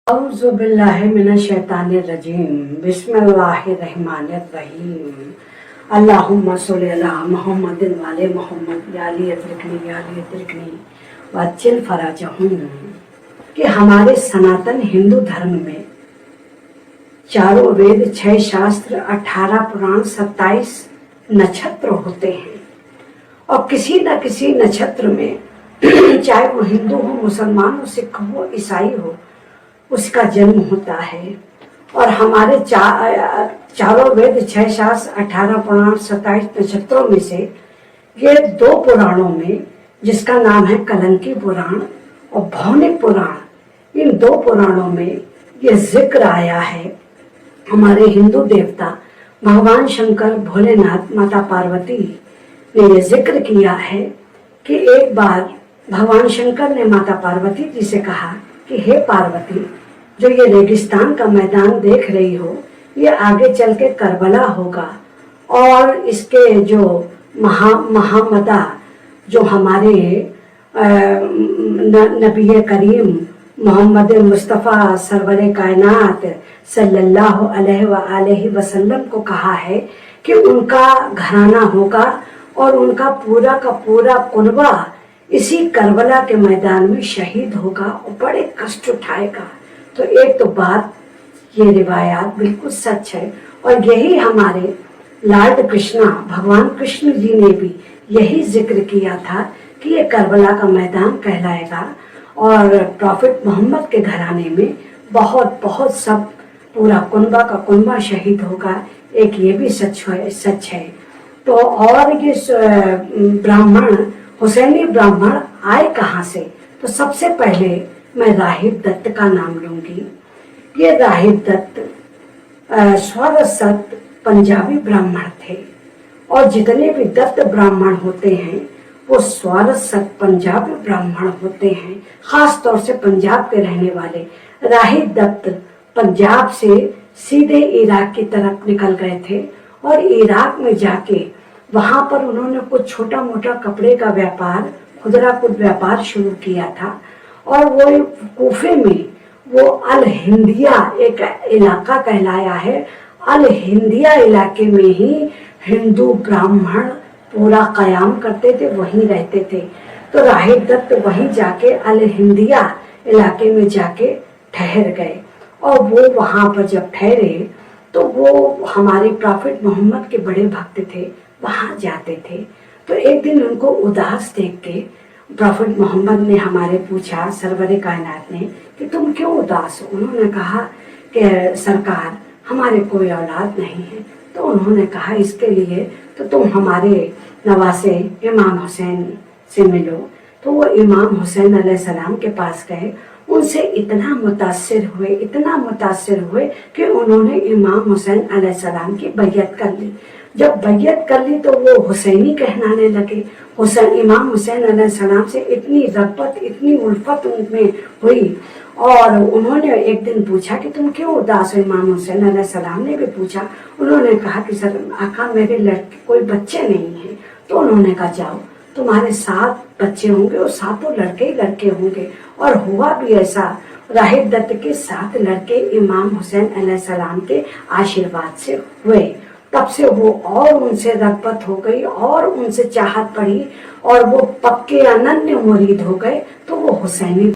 औज़ु बिल्लाहि मिनश्शैतानिर्रजीम बिस्मिल्लाहिर्रहमानिर्रहीम अल्लाहुम्मा सल्लि अला मुहम्मदिन व आले मुहम्मद या अली अतरकनी वज्जिल फराजहुम। कि हमारे सनातन हिंदू धर्म में चारों वेद, 6 शास्त्र, 18 पुराण, 27 नक्षत्र होते हैं और किसी न किसी नक्षत्र में चाहे वो हिंदू हो, मुसलमान हो, सिख हो, ईसाई हो, उसका जन्म होता है। और हमारे चारों वेद, 6 शास्त्र, 18 पुराण, 27 नक्षत्रों में से ये 2 पुराणों में, जिसका नाम है कलंकी पुराण और भौनिक पुराण, इन 2 पुराणों में ये जिक्र आया है। हमारे हिंदू देवता भगवान शंकर, भोलेनाथ, माता पार्वती ने ये जिक्र किया है कि एक बार भगवान शंकर ने माता पार्वती जी से कहा कि हे पार्वती, जो ये रेगिस्तान का मैदान देख रही हो, ये आगे चल के करबला होगा और इसके जो महामदा, जो हमारे नबी करीम मोहम्मद मुस्तफ़ा सरवरे कायनात सल्लल्लाहु अलैहि वसल्लम को कहा है कि उनका घराना होगा और उनका पूरा का पूरा कुनबा इसी करबला के मैदान में शहीद होगा और बड़े कष्ट उठाएगा। तो एक तो बात, ये रिवायात बिल्कुल सच है और यही हमारे लॉर्ड कृष्णा, भगवान कृष्ण जी ने भी यही जिक्र किया था कि ये करबला का मैदान कहलाएगा और प्रॉफिट मोहम्मद के घराने में बहुत सब पूरा कुनबा का कुनबा शहीद होगा। एक ये भी सच है। तो और ये ब्राह्मण, हुसैनी ब्राह्मण आए कहाँ से? तो सबसे पहले मैं राहिब दत्त का नाम लूंगी। ये राहिब दत्त स्वरसत पंजाबी ब्राह्मण थे और जितने भी दत्त ब्राह्मण होते हैं वो स्वरसत पंजाबी ब्राह्मण होते हैं। खास तौर से पंजाब के रहने वाले राहिब दत्त पंजाब से सीधे इराक की तरफ निकल गए थे और इराक में जाके वहां पर उन्होंने कुछ छोटा मोटा कपड़े का व्यापार, खुदरा कुछ व्यापार शुरू किया था। और वो कूफे में वो अल हिंदिया एक इलाका कहलाया है, अल हिंदिया इलाके में ही हिंदू ब्राह्मण पूरा कयाम करते थे, वहीं रहते थे। तो राहिब दत्त वहीं जाके अल हिंदिया इलाके में जाके ठहर गए और वो वहां पर जब ठहरे तो वो हमारे प्रॉफिट मोहम्मद के बड़े भक्त थे, वहां जाते थे। तो एक दिन उनको उदास देख के प्रॉफिट मोहम्मद ने हमारे पूछा, सरवरे कायनात ने, कि तुम क्यों उदास हो? उन्होंने कहा कि सरकार, हमारे कोई औलाद नहीं है। तो उन्होंने कहा इसके लिए तो तुम हमारे नवासे इमाम हुसैन से मिलो। तो वो इमाम हुसैन अलैहिस्सलाम के पास गए, उनसे इतना मुतासिर हुए कि उन्होंने इमाम हुसैन अलैहिस्सलाम की बैयत कर ली। जब बैयत कर ली तो वो हुसैनी कहलाने लगे। इमाम हुसैन अलैहिस्सलाम से इतनी रग़बत, इतनी उल्फत उनमें हुई और उन्होंने एक दिन पूछा कि तुम क्यों उदास हो? इमाम हुसैन अलैहिस्सलाम ने भी पूछा। उन्होंने कहा कि सर आका, मेरे लड़के कोई बच्चे नहीं हैं। तो उन्होंने कहा जाओ, तुम्हारे 7 बच्चे होंगे और 7 लड़के ही लड़के होंगे। और हुआ भी ऐसा। राहिब दत्त के 7 लड़के इमाम हुसैन अलैहिस्सलाम के आशीर्वाद से हुए। तब से वो और उनसे रग़बत हो गई और उनसे चाहत पड़ी और वो पक्के अनन्य मुरीद हो गए। तो वो हुसैनी